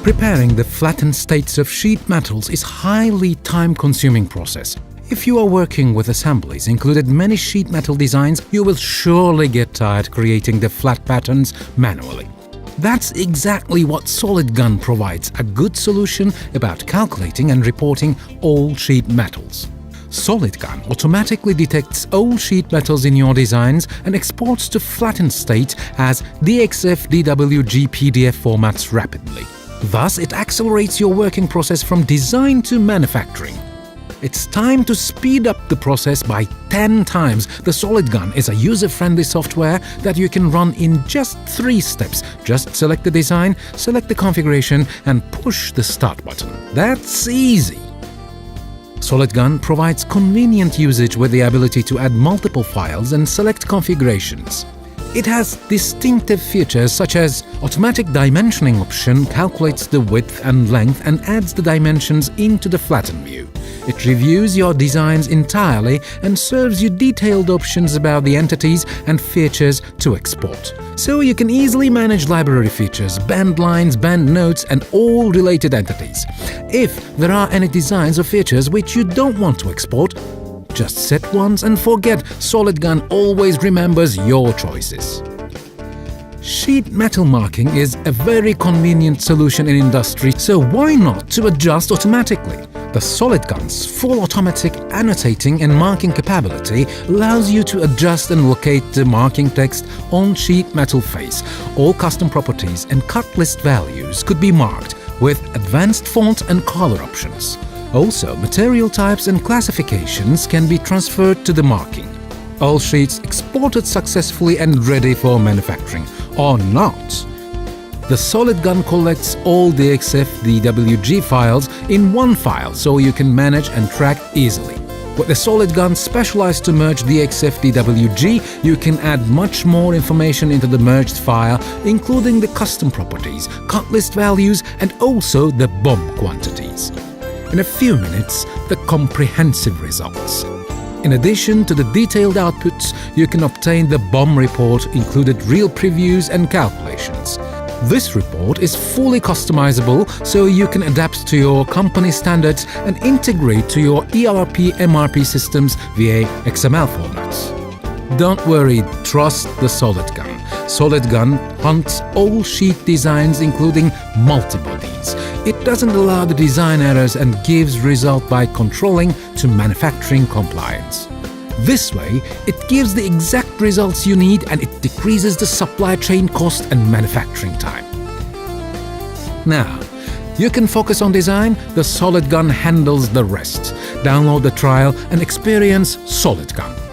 Preparing the flattened states of sheet metals is highly time-consuming process. If you are working with assemblies included many sheet metal designs, you will surely get tired creating the flat patterns manually. That's exactly what SOLIDGUN provides, a good solution about calculating and reporting all sheet metals. SOLIDGUN automatically detects all sheet metals in your designs and exports to flattened state as DXF, DWG, PDF formats rapidly. Thus, it accelerates your working process from design to manufacturing. It's time to speed up the process by 10 times. The SOLIDGUN is a user-friendly software that you can run in just 3 steps. Just select the design, select the configuration, and push the Start button. That's easy! SOLIDGUN provides convenient usage with the ability to add multiple files and select configurations. It has distinctive features such as automatic dimensioning option calculates the width and length and adds the dimensions into the flatten view. It reviews your designs entirely and serves you detailed options about the entities and features to export. So you can easily manage library features, band lines, band notes, and all related entities. If there are any designs or features which you don't want to export, just set once and forget. SOLIDGUN always remembers your choices. Sheet metal marking is a very convenient solution in industry, so why not to adjust automatically? The SOLIDGUN's full automatic annotating and marking capability allows you to adjust and locate the marking text on sheet metal face. All custom properties and cut list values could be marked with advanced font and color options. Also, material types and classifications can be transferred to the marking. All sheets exported successfully and ready for manufacturing, or not. The SOLIDGUN collects all DXF DWG files in one file so you can manage and track easily. With the SOLIDGUN specialized to merge DXF DWG, you can add much more information into the merged file, including the custom properties, cut list values, and also the BOM quantities. In a few minutes, the comprehensive results. In addition to the detailed outputs, you can obtain the BOM report, included real previews and calculations. This report is fully customizable, so you can adapt to your company standards and integrate to your ERP, MRP systems via XML formats. Don't worry, trust the SOLIDGUN. SOLIDGUN hunts all sheet designs including multi-bodies. It doesn't allow the design errors and gives result by controlling to manufacturing compliance. This way, it gives the exact results you need and it decreases the supply chain cost and manufacturing time. Now, you can focus on design, the SOLIDGUN handles the rest. Download the trial and experience SOLIDGUN.